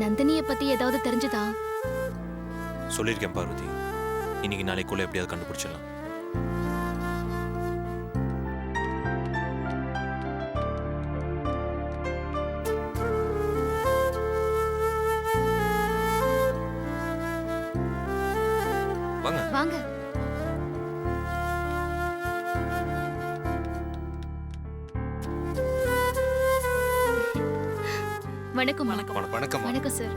நந்தினிய பத்தி ஏதாவது தெரிஞ்சதா? சொல்லியிருக்கேன் பார்வதி, இன்னைக்கு நாளைக்குள்ள எப்படியாவது கண்டுபிடிச்சிடலாம். வாங்க வாங்க. வணக்கம். வணக்கம். வணக்கம். வணக்கம் சார்.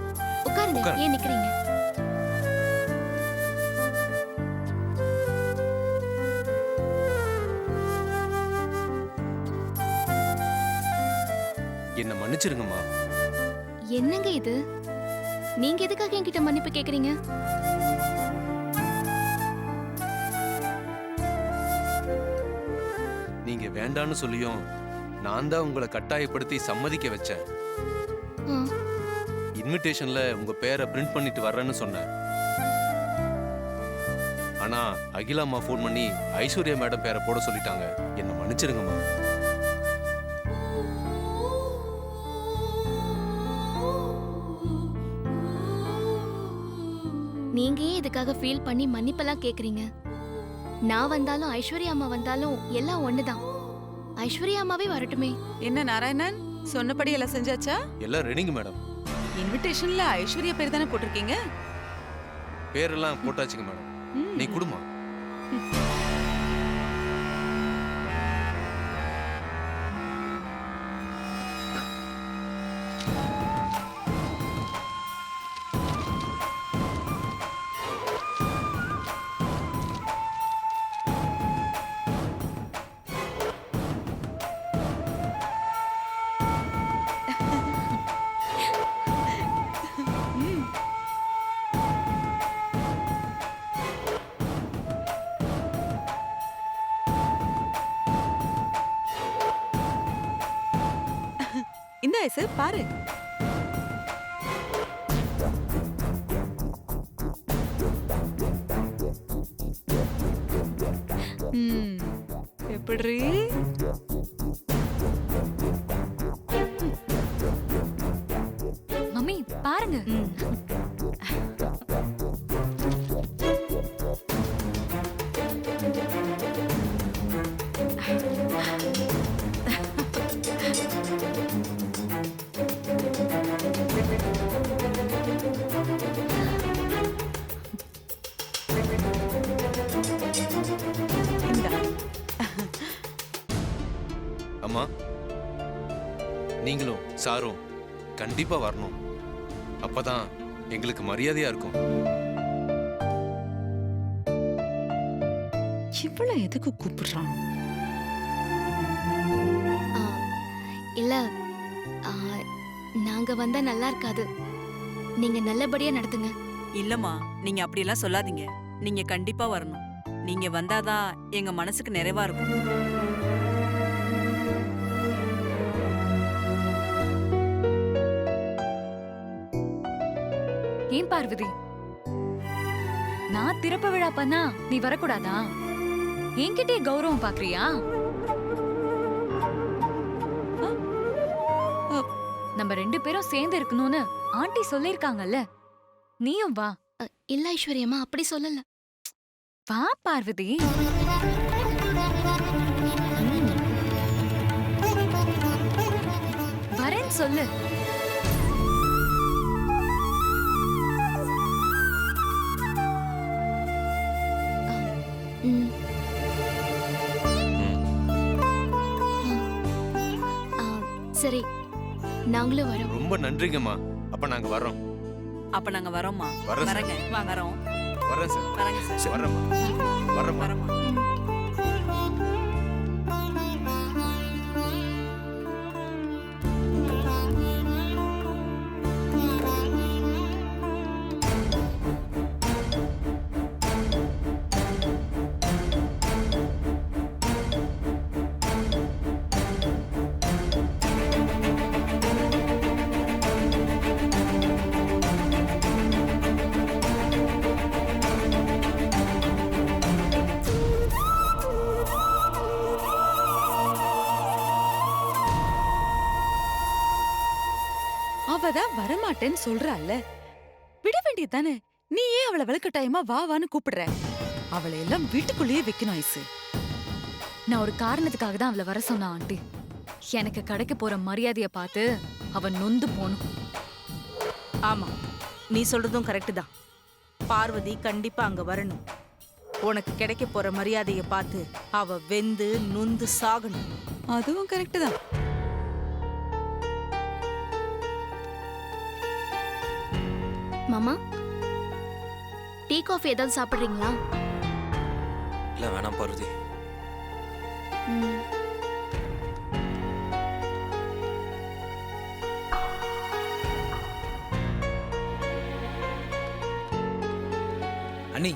உட்காருங்க. உட்காருங்க. ஏன் நிக்கிறீங்க? என்ன மன்னிச்சிருங்கம்மா. என்னங்க இது? நீங்க எதுக்காக என்கிட்ட மன்னிப்பு கேக்குறீங்க? நீங்க வேண்டான்னு சொல்லியும் நான் தான் உங்களை கட்டாயப்படுத்தி சம்மதிக்க வச்சேன். ஆ, இன்விடேஷன்ல உங்க பேரை பிரிண்ட் பண்ணிட்டு வர்றேன்னு சொன்னேன். ஆனா அகிலாம்மா ஃபோன் பண்ணி ஐஸ்வர்யா மேடம் பேரை போட சொல்லிட்டாங்க. என்ன மன்னிச்சிருங்கம்மா. நீங்க ஏன் இதுக்காக ஃபீல் பண்ணி மன்னிப்பெல்லாம் கேக்குறீங்க? நான் வந்தாலும் ஐஸ்வர்யா அம்மா வந்தாலும் எல்லாம் ஒண்ணுதான். ஐஸ்வர்யா அம்மாவே வரட்டுமே. என்ன நாராயணன், சொன்னபடி எல்லாம் செஞ்சாச்சா? எல்லாம் ரெடிங்க மேடம். இன்விடேஷன்ல ஐஸ்வர்யா பேர் தானே போட்டிருக்கீங்க? பேரெல்லாம் போட்டாச்சுங்க மேடம். நீ குடுமா. இந்த ஐசு பாரு. எப்படி? மம்மி பாருங்க. இந்தா. அம்மா, நீங்களும் சாரும் கண்டிப்பா வரணும். அப்பதான் எங்களுக்கு மரியாதையா இருக்கும். இவ்வளவு எதுக்கு கூப்பிடுறான்? ஆ, இல்ல ஆ, நாங்க வந்தா நல்லா இருக்காது. நீங்க நல்லபடியா நடத்துங்க. இல்லம்மா, நீங்க அப்படியெல்லாம் சொல்லாதீங்க. நீங்க கண்டிப்பா வரணும். நீங்க வந்தாதான் எங்க மனசுக்கு நிறைவா இருக்கும். ஏன் பார்வதி, நான் திறப்பு விழா பண்ணா நீ வரக்கூடாதா? என்கிட்டே கௌரவம் பாக்குறியா? நம்ம 2 பேரும் சேர்ந்து இருக்கணும்னு ஆண்டி சொல்லிருக்காங்கல்ல, நீயும் வா. இல்ல ஐஸ்வர்யம்மா, அப்படி சொல்லல. வா பார்வதி. வரேன்னு சொல்லு. ம். ஆ, சரி, நாங்களும் வரோம். ரொம்ப நன்றிங்கம்மா. அப்ப நாங்க வர்றோம். அப்ப நாங்க வரோம்மா. வர்றேன் சார். வரேங்க. வரோம். வர்றேன் சார். வரேங்க சார். வர்றேம்மா. வர்றேம்மா. வரோம்மா. அவ தான் வரமாட்டேன்னு சொல்றாள்ல, விட வேண்டியதானே? நீ ஏன் அவளை வலுக்கட்டாயமா வா வான்னு கூப்பிடுற? அவளை எல்லாம் வீட்டுக்குள்ளேயே வைக்கணும் ஐசு. நான் ஒரு காரணத்துக்காக தான் அவளை வர சொன்னா ஆண்டி. எனக்கு கிடைக்க போற மரியாதைய பார்த்து அவ நொந்து போணும். ஆமா, நீ சொல்றதும் கரெக்ட் தான். பார்வதி கண்டிப்பா அங்க வரணும். உனக்கு கிடைக்க போற மரியாதைய பார்த்து அவ வெந்து நொந்து சாகணும். அதுவும் கரெக்ட் தான். மாமா, டீ காஃபி ஏதாவது சாப்பிடுறீங்களா? இல்லை வேணாம் பார்வதி. ம். அண்ணி,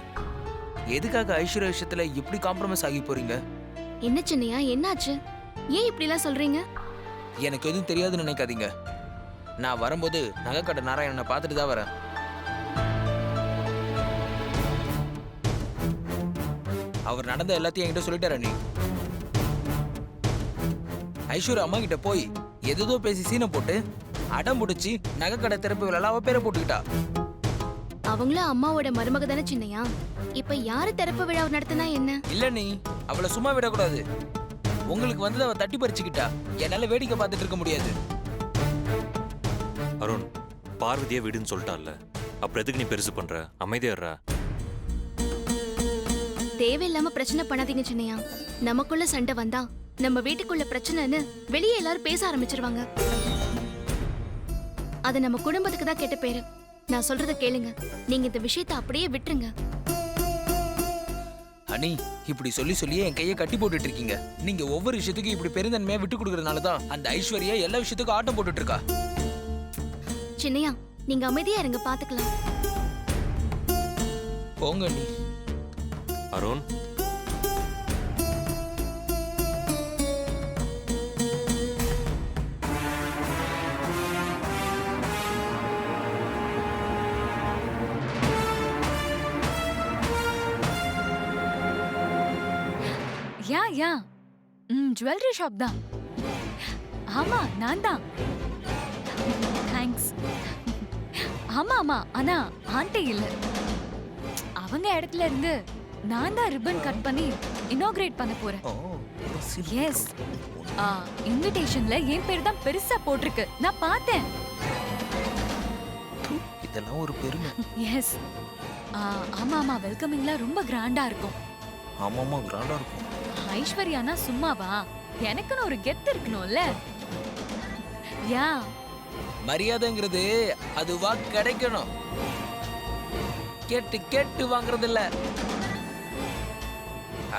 எதுக்காக ஐஸ்வர்யா விஷயத்துல இப்படி காம்ப்ரமைஸ் ஆகி போறீங்க? என்ன சின்னையா, என்னாச்சு? ஏன் இப்படிலாம் சொல்றீங்க? எனக்கு எதுவும் தெரியாதுன்னு நினைக்காதீங்க. நான் வரும்போது நகைக்கடை நாராயணனை பார்த்துட்டு தான் வரேன். அவர் நடந்த எல்லாத்தையும் என்கிட்ட சொல்லிட்டாரு அண்ணி. ஐஸ்வர்யா அம்மா கிட்ட போய் எதோ பேசி சீனை போட்டு அடம் பிடிச்சி நகைக்கடை திறப்பு விழா அவ பேரை போட்டுக்கிட்டா. அவங்களும் அம்மாவோட மருமக தானே சின்னையா? இப்ப யாரு திறப்பு விழா நடத்தினா என்ன? இல்ல நீ அவளை சும்மா விடக்கூடாது. உங்களுக்கு வந்ததை அவ தட்டி பறிச்சுக்கிட்டா. என்னால வேடிக்கை பார்த்துட்டு இருக்க முடியாது. அருண், பார்வதியே விடுன்னு சொல்லிட்டான்ல, அப்புறம் எதுக்கு நீ பெருசு பண்ற? அமைதியாடுறா. தேவையில்லாம பிரச்சனை பண்ணாதீங்க சின்னையா. நமக்குள்ள சண்டை வந்தா நம்ம வீட்டுக்குள்ள பிரச்சனைன்னு வெளியே எல்லாரும் பேச ஆரம்பிச்சிருவாங்க. அது நம்ம குடும்பத்துக்கு தான் கெட்ட பேரு. நான் சொல்றத கேளுங்க. நீங்க இந்த விஷயத்தை அப்படியே விட்டுருங்க. அனி, இப்படி சொல்லி சொல்லியே என் கையை கட்டி போட்டுட்டு இருக்கீங்க. நீங்க ஒவ்வொரு விஷயத்துக்கும் இப்படி பெருந்தன்மையா விட்டு கொடுக்கறதுனால தான் அந்த ஐஸ்வர்யா எல்லா விஷயத்துக்கும் ஆட்டம் போட்டுட்டு இருக்கா. சின்னையா, நீங்க அமைதியா இருங்க, பாத்துக்கலாம். போங்க அண்ணி. அருண், யா ஜுவல்லரி ஷாப் தான். ஆமா, நான் தான். தேங்க்ஸ். ஆமா, ஆனா ஆண்டி இல்ல. அவங்க இடத்துல இருந்து நான் தான் ரிப்பன் கட் பண்ணி இனாகிரேட் பண்ண போறேன். எஸ், இன்விடேஷன்ல என் பேர் தான் பெருசா போட்டிருக்கு. நான் பார்த்தேன். இதெல்லாம் ஒரு பெருமை. எஸ், ஆமா, வெல்கமிங்ல ரொம்ப கிராண்டா இருக்கும். ஆமாமா, கிராண்டா இருக்கும். ஐஸ்வர்யானா சும்மாவா? எனக்குன்னு ஒரு கெத்து இருக்கணும்ல. யா, மரியாதைங்கிறது அதுவா கிடைக்கணும். கேட்டு கேட்டு வாங்குறது இல்ல.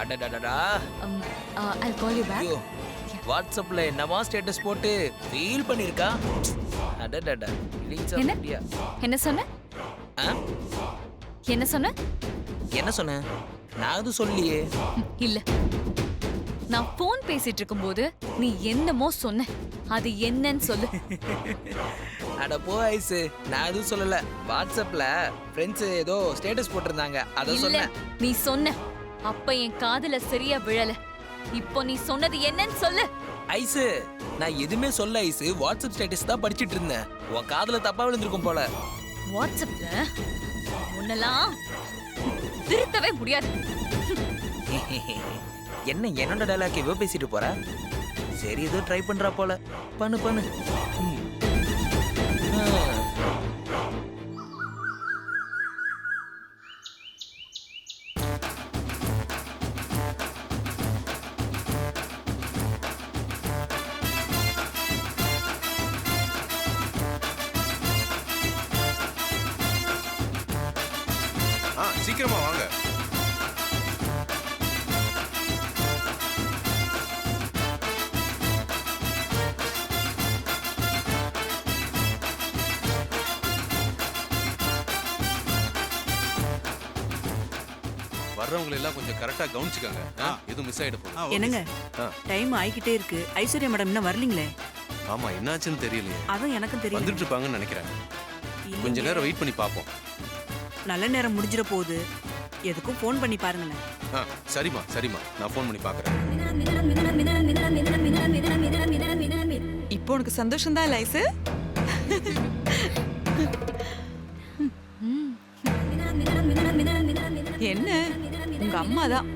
அடடடடா. I'll call you back. ஐயோ, வாட்ஸ்அப்ல என்னமா ஸ்டேட்டஸ் போட்டு ஃபீல் பண்ணிருக்கா. அடடடா. என்ன? என்ன சொன்ன? ஆ? என்ன சொன்ன? என்ன சொன்ன? நான் அது சொல்லியே. இல்ல, நான் போன் பேசிட்டு இருக்கும்போது நீ என்னமோ சொன்ன. அது என்னன்னு சொல்லு. அட போ ஐசு, நான் எதுவும் சொல்லல. வாட்ஸ்அப்ல ஃப்ரெண்ட்ஸ் ஏதோ ஸ்டேட்டஸ் போட்டிருந்தாங்க, அத இல்ல, சொன்னேன். நீ சொன்ன. அப்ப என் காதுல சரியா விழல. இப்போ நீ சொன்னது என்னன்னு சொல்லு. ஐசு, நான் எதுவுமே சொல்ல ஐசு. வாட்ஸ்அப் ஸ்டேட்டஸ் தான் படிச்சிட்டு இருந்தேன். உன் காதுல தப்பா விழுந்திருக்கும் போல. வாட்ஸ்அப்ல உன்னெல்லாம் திருத்தவே முடியாது. என்ன என்னோட டைலாக் இவ பேசிட்டு போற? சரி, ஏதோ ட்ரை பண்றா போல. பண்ணு பண்ணு. சீக்கிரமா வாங்க. வர்றவங்களை எல்லாம் கொஞ்சம் கரெக்டா கவனிச்சுக்கங்க. எதுவும் மிஸ் ஆயிட போகுது. என்னங்க, ஆ. டைம் ஆயிக்கிட்டே இருக்கு. ஐஸ்வர்யா மேடம் இன்னும் வரலீங்களே? ஆமா, என்னாச்சுன்னு தெரியலையே. அதான் எனக்கும் தெரியும். வந்துட்டு இருப்பாங்கன்னு நினைக்கிறேன். கொஞ்ச நேரம் வெயிட் பண்ணி பார்ப்போம். நல்ல நேரம் முடிஞ்சிட போகுது. எதுக்கும் ஃபோன் பண்ணி பாருங்களேன். சரிம்மா, நான் ஃபோன் பண்ணி பார்க்கறேன். இப்போ உனக்கு சந்தோஷம் தான் ஐசு? என்ன உங்க அம்மா தான்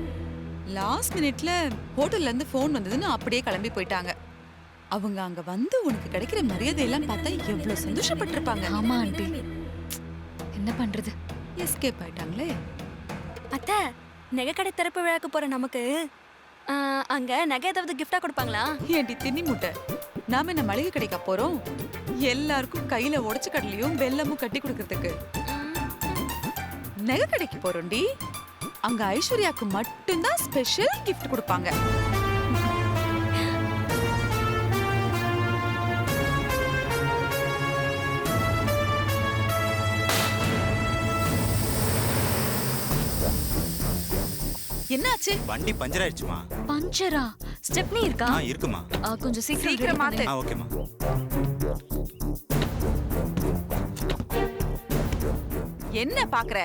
லாஸ்ட் மினிட்ல ஹோட்டல்ல இருந்து போன் வந்ததுன்னு அப்படியே கிளம்பி போயிட்டாங்க. அவங்க அங்க வந்து உனக்கு கிடைக்கிற மரியாதை எல்லாம் பார்த்தா எவ்வளவு சந்தோஷப்பட்டிருப்பாங்க. ஆமா ஆண்டி, என்ன பண்றது? எஸ்கேப் ஆயிட்டாங்களே. அத்தை, நகை கடை திறப்பு விழாக்கு போற நமக்கு அங்க நகை ஏதாவது கிஃப்டா கொடுப்பாங்களா? ஏண்டி தின்னி முட்டை, நாம என்ன மளிகை கடைக்கா போறோம்? எல்லாருக்கும் கையில உடைச்ச கடலையும் வெல்லமும் கட்டி கொடுக்கறதுக்கு நகை கடைக்கு போறோம்டி. அங்க ஐஸ்வர்யாக்கு மட்டும்தான் ஸ்பெஷல் கிஃப்ட் கொடுப்பாங்க. என்னாச்சு? வண்டி பஞ்சர் ஆயிடுச்சுமா. பஞ்சரா? ஸ்டெப்னி இருக்கா? இருக்குமா. கொஞ்சம் சீக்கிரம் சீக்கிரம் மாத்து. ஓகேமா. என்ன பாக்குற?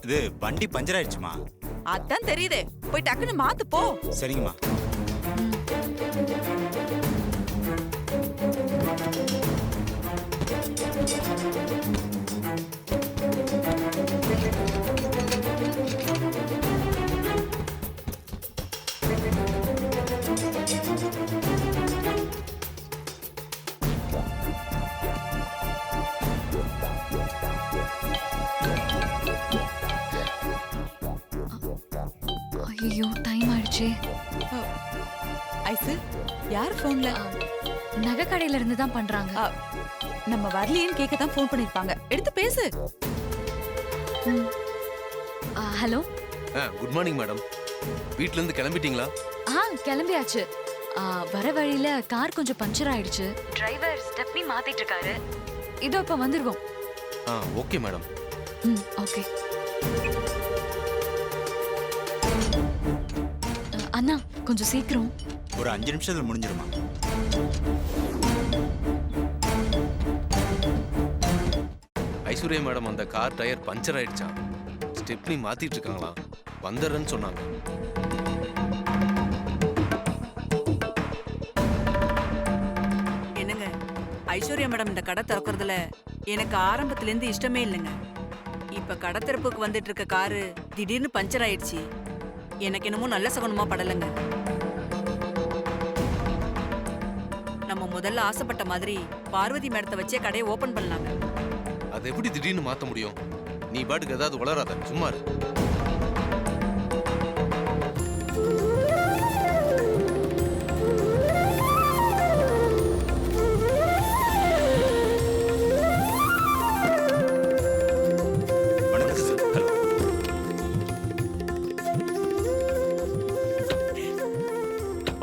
இது வண்டி பஞ்சர் ஆயிடுச்சுமா. அதான் தெரியுதே, போய் டக்குன்னு மாத்து போ. சரிங்கம்மா. ஐயோ, டைம் ஆயிடுச்சு. ஐசு, யார் போன்ல? நகை கடையில இருந்து தான் பண்றாங்க. நம்ம வரலையேன்னு கேட்க தான் போன் பண்ணிருப்பாங்க. எடுத்து பேசு. ஹலோ. Good morning madam. வீட்ல இருந்து கிளம்பிட்டீங்களா? கிளம்பியாச்சு. வர வழியில கார் கொஞ்சம் பஞ்சர் ஆயிடுச்சு. டிரைவர் ஸ்டெப்னி மாத்திட்டு இருக்காரு. இதோ இப்ப வந்துருவோம். Okay madam. ஓகே. அண்ணா, கொஞ்சம் சீக்கிரம். ஒரு 5 நிமிஷத்துல முடிஞ்சிருமா. ஐஸ்வர்யா மேடம், அந்த கார் டயர் பஞ்சர் ஆயிடுச்சா? ஸ்டெப்னி மாத்திட்டு இருக்காங்களா? வந்துடுறேன்னு சொன்னாங்க. என்னங்க, ஐஸ்வர்யா மேடம் இந்த கடை திறக்கறதுல எனக்கு ஆரம்பத்துல இருந்து இஷ்டமே இல்லைங்க. இப்ப கடை திறப்புக்கு வந்துட்டு இருக்க காரு திடீர்னு பஞ்சர் ஆயிடுச்சு. எனக்கு என்னமோ நல்ல சகுனமா படலைங்க. நம்ம முதல்ல ஆசைப்பட்ட மாதிரி பார்வதி மேடத்தை வச்சே கடையை ஓபன் பண்ணலாங்க. அதை எப்படி திடீர்னு மாத்த முடியும்? நீ பாட்டுக்கு ஏதாவது உளராத, சும்மா இரு.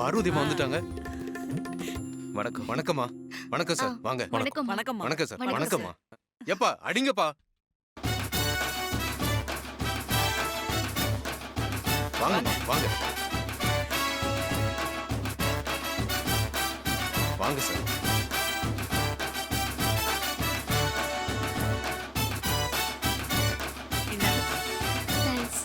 பார்வதி அம்மா வந்துட்டாங்க. வணக்கம். வணக்கம்மா. வணக்கம் சார். வாங்க. வணக்கம். வணக்கம் வணக்கம் சார். வணக்கம் வணக்கம்மா. எப்பா அடிங்கப்பா. வாங்கம்மா, வாங்க. வாங்க சார். தேங்க்ஸ்.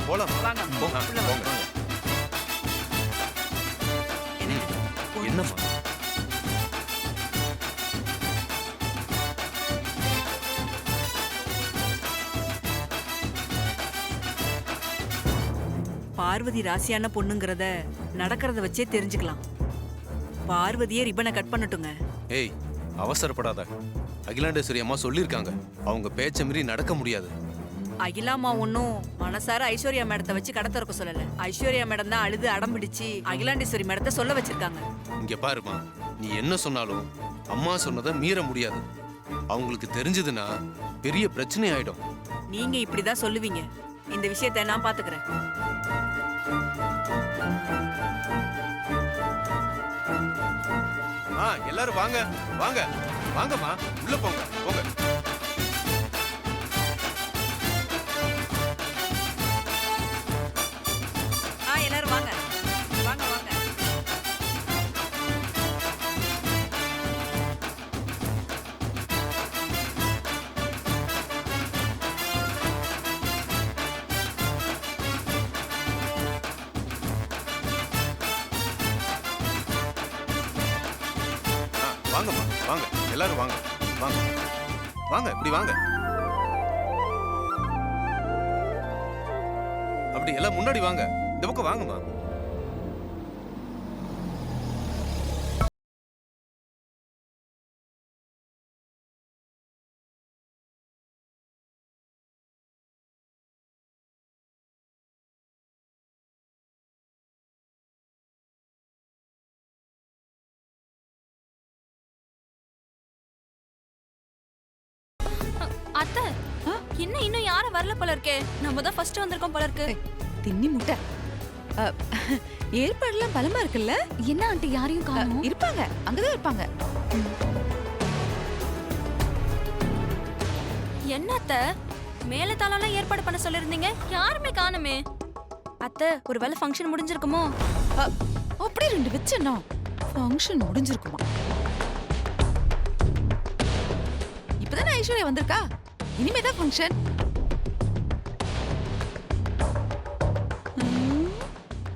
போலாம். வாங்க. போங்க. உள்ள வாங்க. போங்க. என்னம்மா? பார்வதி ராசியான பொண்ணுங்கிறத நடக்கிறத வச்சே தெரிஞ்சுக்கலாம். பார்வதியே ரிப்பனை கட் பண்ணட்டுங்க. ஏய், அவசரப்படாத. அகிலாண்டேஸ்வரி அம்மா சொல்லியிருக்காங்க, அவங்க பேச்ச மீறி நடக்க முடியாது. அகிலாமா ஒன்னும் மனசார ஐஸ்வர்யா மேடத்தை வச்சு கடை திறக்க சொல்லல. ஐஸ்வர்யா மேடம் தான் அழுது அடம் பிடிச்சு அகிலாண்டேஸ்வரி மேடத்தை சொல்ல வச்சிருக்காங்க. இங்க பாருமா, நீ என்ன சொன்னாலும் அம்மா சொன்னதை மீற முடியாது. அவங்களுக்கு தெரிஞ்சதுன்னா பெரிய பிரச்சனை ஆயிடும். நீங்க இப்படிதான் சொல்லுவீங்க. இந்த விஷயத்தை நான் பாத்துக்கிறேன். எல்லாரும் வாங்க, வாங்க, வாங்கம்மா, உள்ள போங்க, போங்க. எல்லாரும் வாங்க, வாங்க, வாங்க. வாங்கம்மா வாங்க, எல்லாரும் வாங்க வாங்க வாங்க, இப்படி வாங்க. அப்படி எல்லாம் முன்னாடி வாங்க, இந்த பக்கம் வாங்கம்மா. அத்தை என்ன இன்னும் யாரும் வரல போல இருக்கே. நம்ம தான் ஃபர்ஸ்ட் வந்திருக்கோம் போல இருக்கு. தின்னி முட்டை ஏற்பாடுலாம் பலமா இருக்குல்ல? என்ன ஆண்டி யாரையும் காணோம்? இருப்பாங்க, அங்கதான் இருப்பாங்க. என்ன அத்தை மேல தாளெல்லாம் ஏற்பாடு பண்ண சொல்லிருந்தீங்க, யாருமே காணுமே. அத்தை ஒருவேளை ஃபங்க்ஷன் முடிஞ்சிருக்குமோ? அப்படியே 2 வச்சேன்னா ஃபங்க்ஷன் முடிஞ்சிருக்குமா? இப்பதானே ஐஸ்வர்யா வந்திருக்கா, இனிமே தான் ஃபங்க்ஷன்.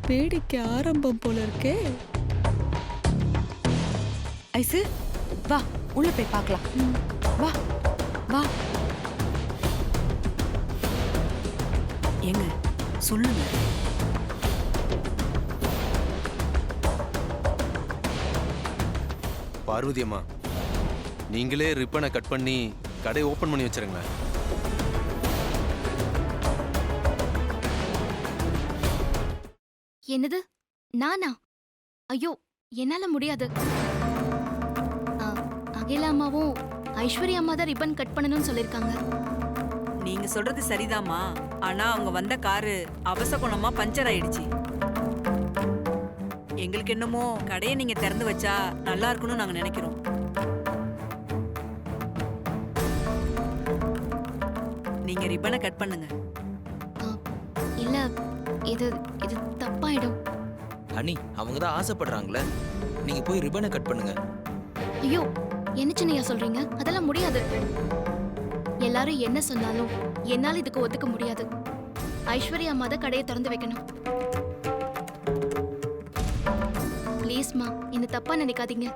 வேடிக்கை ஆரம்பம் போல இருக்கே. ஐசு வா, உள்ள போய் பார்க்கலாம். வா வா. ஏங்க சொல்லுங்க. பார்வதி அம்மா, நீங்களே ரிப்பனை கட் பண்ணி கடை ஓபன் பண்ணி வச்சிருங்களேன். என்னது நானா? ஐயோ என்னால முடியாது. அகிலா அம்மாவும் ஐஸ்வர்யா அம்மா தான் ரிப்பன் கட் பண்ணணும்னு சொல்லிருக்காங்க. நீங்க சொல்றது சரிதாம்மா, ஆனா அவங்க வந்த காரு அவசகுணமா பஞ்சர் ஆயிடுச்சு. எங்களுக்கு என்னமோ கடையை நீங்க திறந்து வச்சா நல்லா இருக்கும்னு நாங்க நினைக்கிறோம். நீங்க ரிப்பனை கட் பண்ணுங்க. இல்ல இது இது தப்பாயிடும். அனி அவங்க தான் ஆசைப்படுறாங்களே, நீங்க போய் ரிப்பனை கட் பண்ணுங்க. ஐயோ என்ன சின்னையா சொல்றீங்க? அதெல்லாம் முடியாது. எல்லாரும் என்ன சொன்னாலும் என்னால இதுக்கு ஒத்துக்க முடியாது. ஐஸ்வர்யா அம்மா தான் கடையை திறந்து வைக்கணும். ப்ளீஸ்மா இந்த தப்பா நினைக்காதீங்க.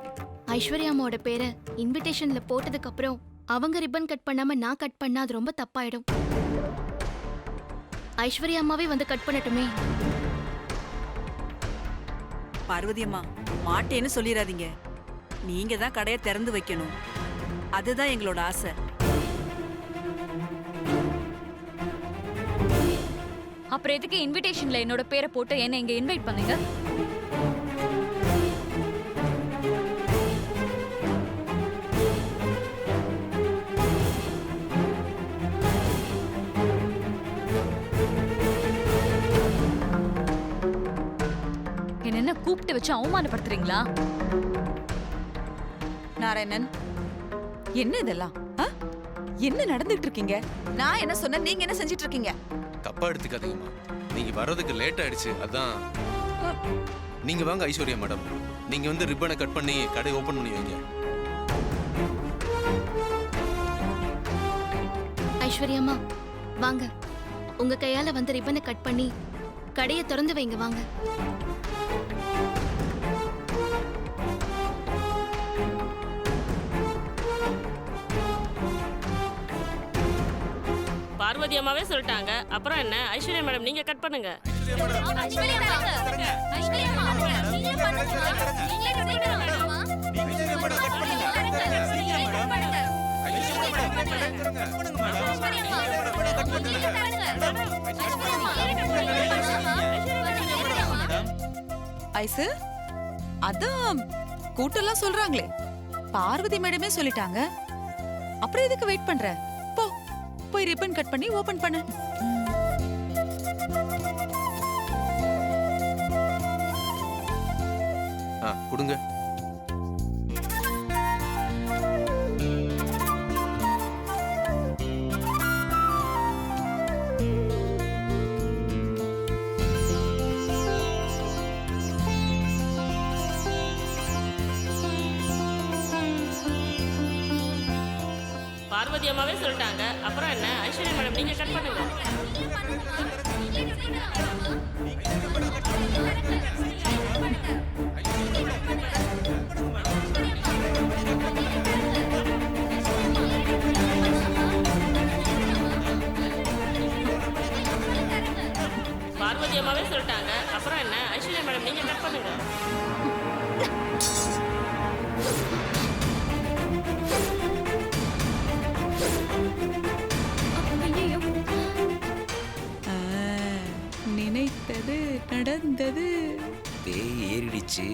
ஐஸ்வர்யா அம்மாவோட பேரை இன்விடேஷன்ல போட்டதுக்கு அப்புறம் அவங்க ரிப்பன் கட் பண்ணாம நான் கட் பண்ணா அது ரொம்ப தப்பாயிடும். ஐஸ்வர்யா அம்மாவே வந்து கட் பண்ணட்டுமே. பார்வதி அம்மா மாட்டேன்னு சொல்லிடாதீங்க. நீங்க தான் கடையை திறந்து வைக்கணும், அதுதான் எங்களோட ஆசை. அப்புறம் எதுக்கு இன்விடேஷன்ல என்னோட பேரை போட்டு என்ன இங்க இன்வைட் பண்ணுங்க? என்ன கூப்பிட்டு வச்சு அவமானப்படுத்துறீங்களா? நாராயணன், என்ன இதெல்லாம்? என்ன நடந்துட்டு இருக்கீங்க? நான் என்ன சொன்னேன், நீங்க என்ன செஞ்சிட்டு இருக்கீங்க? தப்பா எடுத்துக்காதீங்கம்மா, நீங்க வர்றதுக்கு லேட் ஆயிடுச்சு, அதான். நீங்க வாங்க ஐஸ்வர்யா மேடம், நீங்க வந்து ரிப்பனை கட் பண்ணி கடை ஓபன் பண்ணி வைங்க. ஐஸ்வர்யா அம்மா வாங்க, உங்க கையால வந்து ரிப்பனை கட் பண்ணி கடையை திறந்து வைங்க வாங்க. பார்வதி அம்மாவே சொல்லிட்டாங்க, அப்புறம் என்ன? ஐஸ்வர்யா மேடம் நீங்க கட் பண்ணுங்க. ஐசு அதான் கூட்டெல்லாம் சொல்றாங்களே, பார்வதி மேடமே சொல்லிட்டாங்க, அப்புறம் எதுக்கு வெயிட் பண்ற? போ போய் ரிப்பன் கட் பண்ணி ஓபன் பண்ணு. கொடுங்க. பார்வதி அம்மாவே சொல்லிட்டாங்க, அப்புறம் என்ன? ஐஸ்வர்யா மேடம் நீங்க கட் பண்ணுங்க. பார்வதி அம்மாவே சொல்லிட்டாங்க அப்புறம் என்ன ஐஸ்வர்யா மேடம் நீங்க கட் பண்ணுங்க. ஐயோ, நினைத்தது நடந்தது. பேய் ஏறிடுச்சு.